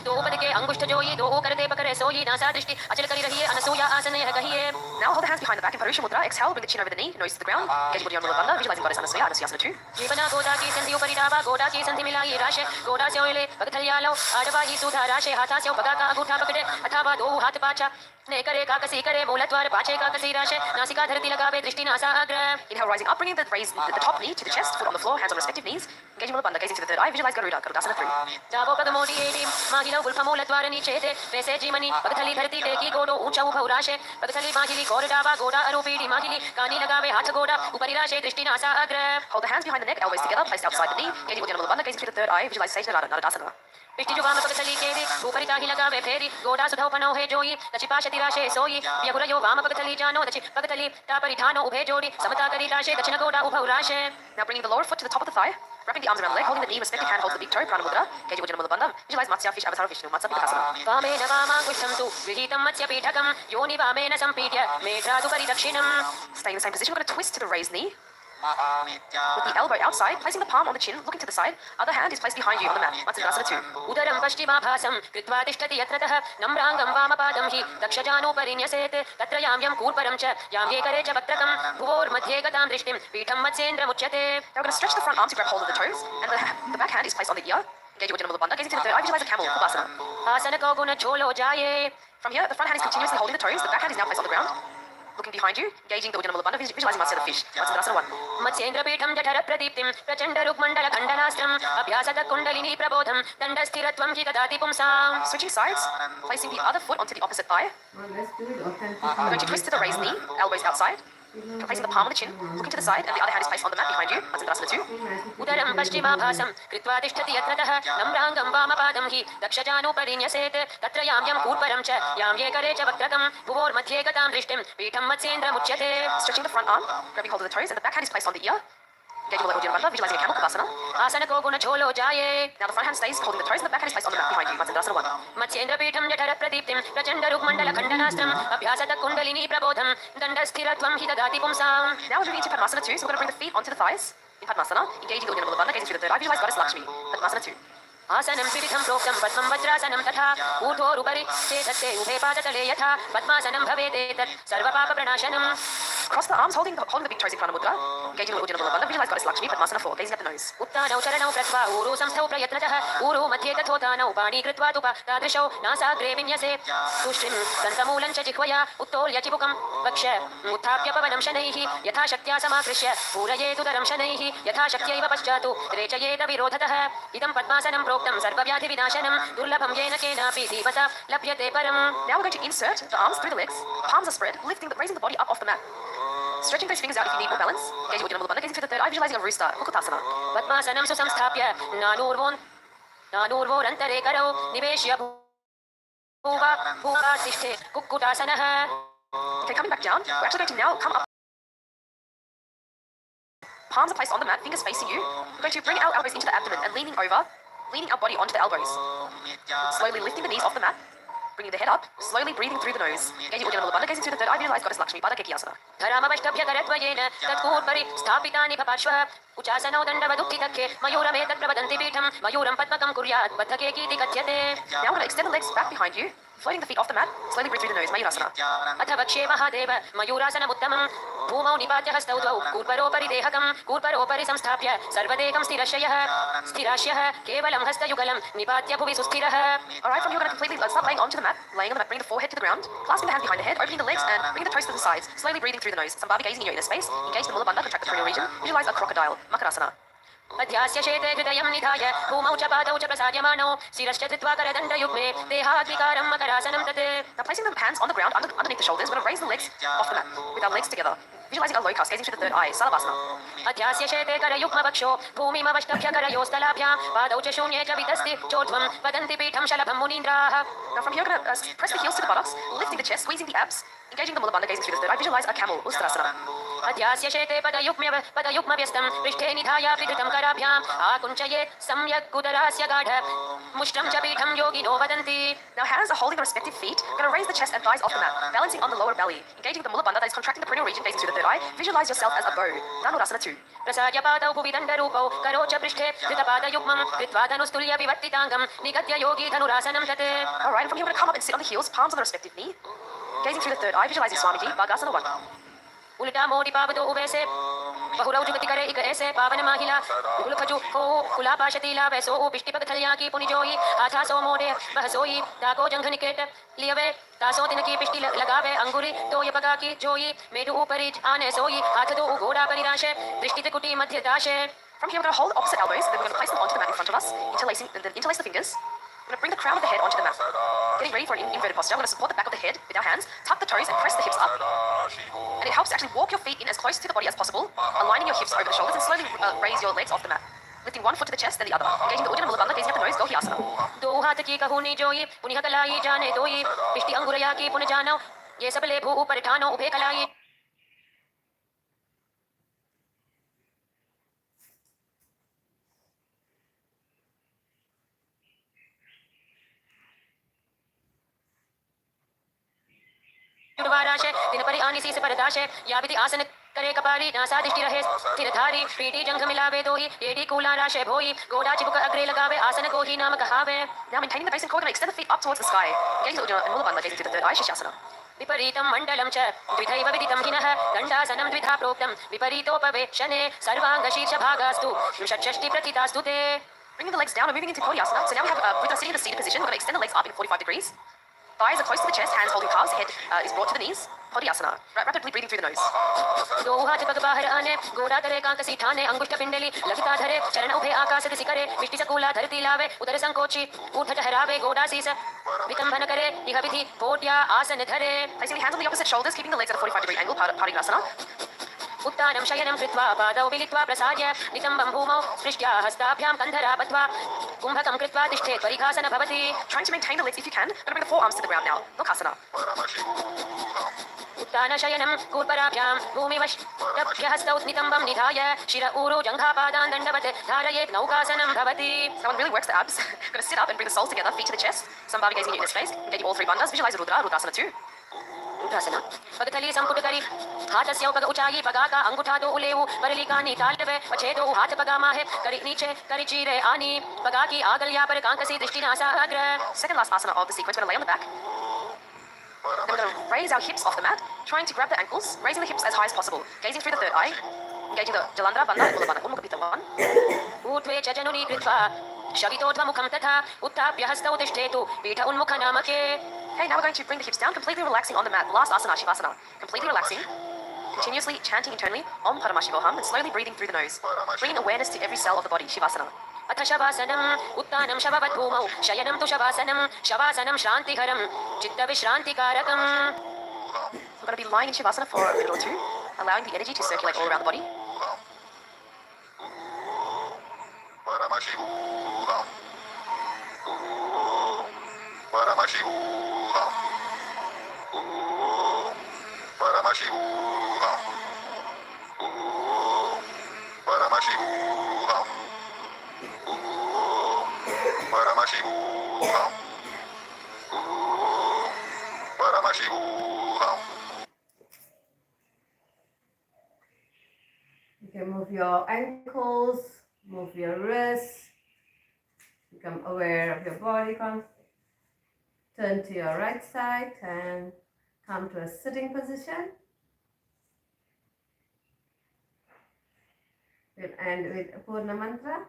दो उपद के अंगुष्ठ जोई दो करते पकड़े सोई नासा दृष्टि अचल करी रहिए अनसूया आसन यह कहिए. Now hold the hands behind the back in Parusha Mudra. Exhale, bring the chin over the knee, nose to the ground, engaging Ujjayi Mula Bandha, visualizing goddess Anasuya. Anasuyasana 2. जीवना गोदा की संधि उपरि डावा गोड़ा की संधि मिलाई राशे गोड़ा से ओले पगथलियालो आडवा ही सुधा राशे हाथास्यो बगा का अंगूठा पकड़े अथवा दो हाथ पाछा ने करे काकसी करे मूलद्वार पाछे काकसी राशे नासिका धरती लगावे दृष्टि नासा अग्र. Inhale, rising up, bringing the top knee to the chest, foot on the floor, hands on respective knees. Engaging Mula Bandha, gazing to the third eye, visualize Garuda, Garudasana 3. डाबो पगमोड़ी AD माहिलो गुल्फमूलद्वार नीचेते वैसे जीमनी पगथली धरती टेकी गोड़ो ऊंचा उभव राशे पगथली माहिली core डावा गोड़ा अरूपीडी माहिली कानी लगावे हाथ गोड़ा उपरि राशे दृष्टि नासा अग्र. Hold the hands behind the neck, elbows together, placed outside the knee. Engaging Ujjayi Mula Bandha, gazing through the third eye, visualize Sage Naradasana. पिष्टि जुबाम पगथली केरी ऊपरि ताही लगावे फेरी गोड़ा सुधौ फनो हे जोई दक्षिपाशति राशे सोई यहुरयो वाम पगथली जानो दक्षि पगथली तापरिधानो उभे जोड़ी समता करी राशे दक्षिण गोड़ा उभव राशे. Now bringing the lower foot to the top of the thigh, wrapping the arms around the leg, holding the knee, respective hand holds the big toe, Prana Mudra. Engaging Ujjayi Mula Bandha, visualize Matsya, fish avatar of Vishnu. Matsya Pitakasana. वामेन वामाङ्गुष्ठं तु गृहीतं मत्स्यपीठकं योनि वामेन सम्पीड्य मेढ्रादुपरि दक्षिणम्. Staying in the same position, we're going to twist to the raised knee. With the elbow outside, placing the palm on the chin, looking to the side. Other hand is placed behind you on the mat. Matsudrasana 2. उदरं पश्चिमाभासं कृत्वा तिष्ठति यत्रतः नम्राङ्गं वामपादं हि दक्षजानूपरि न्यसेत् तत्र याम्यं कूर्परं च याम्ये करे च वक्त्रकं भुवोर्मध्ये गतां दृष्टिं पीठं मत्सेन्द्रमुच्यते. Now we're going to stretch the front arm to grab hold of the toes, and the back hand is placed on the ear. Engage your Uddiyana Mula Bandha, gazing to the third eye, visualize a camel, Upasana. आसनको गुणचोलो जाये. From here, the front hand is continuously holding the toes, the back hand is now placed on the ground. Looking behind you, engaging the Uddiyana Mula Bandha, visualizing Matsya the fish. Matsudrasana 1. मत्स्येन्द्रपीठं जठर प्रदीप्तिं प्रचण्डरुग्मण्डलखण्डनास्त्रम् अभ्यासत kundalini प्रबोधं दण्डस्थिरत्वं हि ददाति पुंसाम्. Switching sides, placing the other foot onto the opposite thigh. Now let's do it We're going to twist to the raised knee, authentically. elbows outside. Placing the palm on the chin, looking to the side, and the other hand is placed on the mat behind you. Matsudrasana 2. उदरं पश्चिमाभासं कृत्वा तिष्ठति यत्रतः नम्राङ्गं वामपादं हि दक्षजानूपरि न्यसेत् तत्र याम्यं कूर्परं च याम्ये करे च वक्त्रकं भुवोर्मध्ये गतां दृष्टिं पीठं मत्सेन्द्रमुच्यते. Stretching the front arm, grabbing hold of the toes, and the back hand is placed on the ear. Engaging the Uddiyana Bandha, visualizing a camel, Upasana. आसनको गुणचोलो जाये. Now the front hand stays holding the toes, and the back hand is placed on the mat behind you. Matsudrasana 1. मत्स्येन्द्रपीठं जठर प्रदीप्तिं प्रचण्डरुग्मण्डलखण्डनास्त्रम् अभ्यासत kundalini प्रबोधं दण्डस्थिरत्वं हि ददाति पुंसाम्. Now we're moving into Padmasana 2, so we're going to bring the feet onto the thighs. In Padmasana, engaging the Uddiyana Mula Bandha, gazing through the third eye, visualize Goddess Lakshmi. Padmasana 2. आसनं पीठितं प्रोक्तं पद्मं वज्रासनं तथा ऊर्ध्वोरुपरि चेतस्ते उभे पादतले यथा पद्मासनं भवेदेतत् सर्वपापप्रणाशनम्. Cross the arms, holding the big toes in Prana Mudra. Engaging the Uddiyana Mula Bandha, visualize Goddess Lakshmi. Padmasana 4, gazing at the nose. उत्तानौ चरणौ कृत्वा ऊरु संस्थौ प्रयत्नतः ऊरु मध्ये तथोत्थानौ पाणी कृत्वा तुप तादृशौ नासाग्रे विन्यसे तुष्टिं दन्तमूलं च जिह्वया उत्तोल्य चिबुकं वक्ष उत्थाप्य पवनं शनैः यथा शक्त्या समाकृष्य पूरयेदुदरं शनैः यथा शक्त्यैव पश्चातु रेचयेत विरोधतः इदं पद्मासनं प्रोक्तं सर्वव्याधिविनाशनं दुर्लभं येन केनापि धीमता लभ्यते परम्. Now we're going to insert the arms through the legs, palms are spread, raising the body up off the mat. Stretching those fingers out if you need more balance. Engaging Uddiyana Mula Bandha, gazing through the third eye, visualizing a rooster, Kukutasana. पद्मासनं सुसंस्थाप्य नानूर्वोरन्तरे करौ निवेश्य भूवा तिष्ठे कुक्कुटासनः. Okay, coming back down, we're actually going to now come up. Palms are placed on the mat, fingers facing you. We're going to bring our elbows into the abdomen and leaning our body onto the elbows. Slowly lifting the knees off the mat, bringing the head up, slowly breathing through the nose. Engaging Uddiyana Mula Bandha, gazing through the third eye, visualize Goddess Lakshmi, Pada Keki Asana. धरामवष्टभ्य करत्वयेन तत्कूर्परि स्थापितानि पपार्श्वः उचासनौ दण्डवदुत्थितखे मयूरमेतत् प्रवदन्ति पीठं मयूरं पद्मकं कुर्यात् बद्धके कीति कथ्यते. Now we're going to extend the legs back behind you, floating the feet off the mat, slowly breathe through the nose, Mayurasana. अथ वक्ष्ये महादेव मयूरासनमुत्तमं भूमौ निपात्य हस्तौ द्वौ कूर्परोपरि देहकं कूर्परोपरि संस्थाप्य सर्वदेकं स्थिराश्यः केवलं हस्तयुगलं निपात्य भुवि सुस्थिरः. Alright, from here we're going to completely start laying onto the mat, laying on the mat, bring the forehead to the ground, clasping the hands behind the head, opening the legs and bringing the toes to the sides, slowly breathing through the nose. Sambhavi gazing in your inner space, engage the Mula Bandha, contract the cranial region, visualize a crocodile, Makarasana. अध्यास्य शेते हृदयं निधाय भूमौ च पादौ च प्रसार्यमाणौ शिरश्च धृत्वा करदण्डयुग्मे देहाद्विकारं मकरासनं तत्. Now placing the hands on the ground underneath the shoulders, we're going to raise the legs off the mat with our legs together. Visualizing a locust, gazing through the third eye, Salavasana. अध्यास्य शेते करयुग्मवक्षो भूमिमवष्टभ्य करयोस्तलाभ्यां पादौ च शून्ये च वितस्ति चोर्ध्वं वदन्ति पीठं शलभं मुनीन्द्राः. Now from here we're going to press the heels to the buttocks, lifting the chest, squeezing the abs, engaging the Mula Bandha, gazing through the third eye, visualize a camel, Ustrasana. अध्यास्य शेते पदयुग्मव्यस्तं पृष्ठे निधायापि धृतं कराभ्याम् आकुञ्चये सम्यक् उदरास्य गाढ मुष्टं च पीठं योगिनो वदन्ति. Now hands are holding the respective feet, we're going to raise the chest and thighs off the mat, balancing on the lower belly, engaging the Mula Bandha that is contracting the perineal region, gazing through the third eye, visualize yourself as a bow, Dhanurasana 2. प्रसार्य पादौ भुवि दण्डरूपौ करो च पृष्ठे धृतपादयुग्मं कृत्वा धनुस्तुल्य विवर्तिताङ्गं निगद्य योगी धनुरासनं तत्. Alright, from here we're going to come up and sit on the heels, palms on the respective knee, gazing through the third eye, visualizing Swamiji, Bhagasana 1. उल्टा मोटी पावतो उवैसे बहुरौ जुगति करे इक ऐसे पावन माहिला गुलखजु हो कुला पाशतीला वैसो पिष्टिपक थलिया की पुनिजोई आथा सो मोड़े बहसोई ताको जंघ निकेट लियवे तासो तिन की पिष्टि लगावे अंगुरी तो ये पका की जोई मेडु ऊपरी आने सोई हाथ दो घोड़ा परिराशे दृष्टि कुटी मध्य दाशे. From here we're going to hold opposite elbows, then we're going to place them onto the mat in front of us, interlace the fingers. We're going to bring the crown of the head onto the mat. Getting ready for an inverted posture. I'm going to support the back of the head with our hands, tuck the toes and press the hips up. And it helps to actually walk your feet in as close to the body as possible, aligning your hips over the shoulders and slowly raise your legs off the mat. Lifting one foot to the chest, then the other. Engaging the Uddiyana Mula Bandha, gazing at the nose, Gohyasana. दो हाथ की कहूनी जोई पुनिह कलाई जाने दोई पिष्टि अंगुरया की पुन जानो ये सब ले भू ऊपर ठानो उभे कलाई. जुड़वाराशे दिन परि आनी सी से परदाशे या विधि आसन करे कपाली नासादिष्टि रहे स्थिरधारी पीटी जंघ मिलावे दोही एडी कूला राशे भोई गोड़ा चिबुक अग्रे लगावे आसन को ही नाम कहावे. Now maintaining the basic core, extend the feet up towards the sky. Gazing to the Ujjayi and Mula Bandha, gazing to the third eye, Shishasana. विपरीतं मण्डलं च द्विधैव विदितं हिनः दण्डासनं द्विधा प्रोक्तं विपरीतोपवेक्षणे सर्वाङ्गशीर्षभागास्तु षट्षष्टिप्रथितास्तु ते. Bringing the legs down and moving into Kodhyasana. So now we have, with us sitting in the seated position, we're going to extend the legs up in 45 degrees. Thighs are close to the chest, hands holding calves, head is brought to the knees. Kodhyasana. Rapidly breathing through the nose. दो हाथ पग बाहर आने गोड़ा करे कांक सीठाने अंगुष्ठ पिंडली लगिता धरे चरण उभे आकाश दिशि करे मिष्टि सकूला धरती लावे उदर संकोची ऊर्ध ठहरावे गोड़ा शीस विकंभन करे इह विधि पोट्या आसन धरे. Placing the hands on the opposite shoulders, keeping the legs at a 45-degree angle, Parigrasana. उत्तानं शयनं कृत्वा पादौ मिलित्वा प्रसार्य नितम्बं भूमौ स्पृष्ट्या हस्ताभ्यां कन्धरा बद्ध्वा कुम्भकं कृत्वा तिष्ठेत् परिघासन भवति. Trying to maintain the legs if you can. Going to bring the forearms to the ground now. Lokasana. उत्तानशयनं कूर्पराभ्यां भूमिवष्टभ्य हस्तौ नितम्बं निधाय शिर ऊरो जङ्घापादान् दण्डवत् धारयेत् नौकासनं भवति. Someone really works the abs. Going to sit up and bring the soles together, feet to the chest. Somebody gazing at your inner space. Engaging all three bandhas. Visualize Rudra, Rudrasana too. रुद्रासना पगथली संपुट करी हाथस्य पग ऊंचाई पगा का अंगूठा दो उलेऊ परलिकानी तालवे पछेदो हाथ पगा माहे करी नीचे करी चीरे आनी पगा की आगलिया पर कांकसी दृष्टि नासाग्र. Second last asana of the sequence. We're going to lay on the back. Then we're going to raise our hips off the mat, trying to grab the ankles, raising the hips as high as possible, gazing through the third eye, engaging the Jalandhara Bandha and Mula Bandha. Unmukha one. ऊर्ध्वे च जनुनी कृत्वा शवितोध्वमुखं तथा उत्थाप्य हस्तौ तिष्ठेतु पीठ उन्मुख नामके. Okay, now we're going to bring the hips down, completely relaxing on the mat. Last asana, Shivasana. Completely relaxing. Continuously chanting internally Om Paramashivoham and slowly breathing through the nose. Bringing awareness to every cell of the body, Shivasana. अथ शवासनम् उत्तानं शववत् भूमौ शयनं तु शवासनं शवासनं श्रान्तिकरं चित्तविश्रान्तिकारकम्. We're going to be lying in Shivasana for a minute or two, allowing the energy to circulate all around the body. Paramashivoham. Paramashivoham. Paramashivoham. Paramashivoham. Paramashivoham. Paramashivoham. You can move your ankles, move your wrists, become aware of your body. Turn to your right side and come to a sitting position. We'll end with a Purna mantra.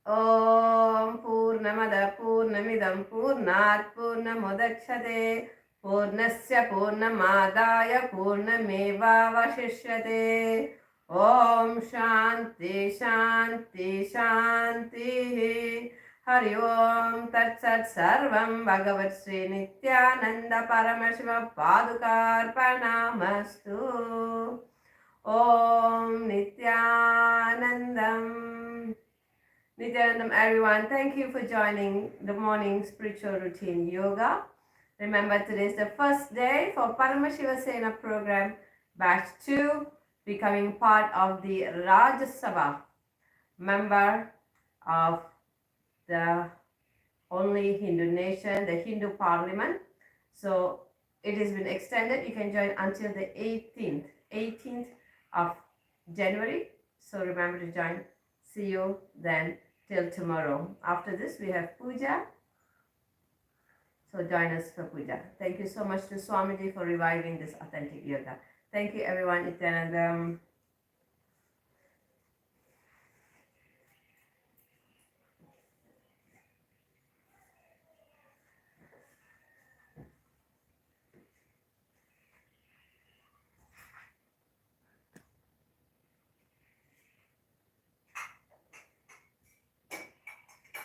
Om Purnamada Purnamidam Purnat Purnamudachyate Purnasya Purnamadaya Purnamevavashishyate. Om Shanti Shanti Shanti. Hari Om Tat Sat Sarvam Bhagavat Sri Nithyananda Paramashivam Padukarpanamastu. Om Nithyanandam. Nithyanandam, everyone. Thank you for joining the morning spiritual routine yoga. Remember, today is the first day for Paramashivoham program, batch 2, becoming part of the Rajya Sabha, member of the only Hindu nation, the Hindu parliament. So it has been extended. You can join until the 18th of January. So remember to join. See you then till tomorrow. After this, we have puja. So join us for puja. Thank you so much to Swamiji for reviving this authentic yoga. Thank you, everyone. Nithyanandam.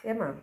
Yeah, ma'am.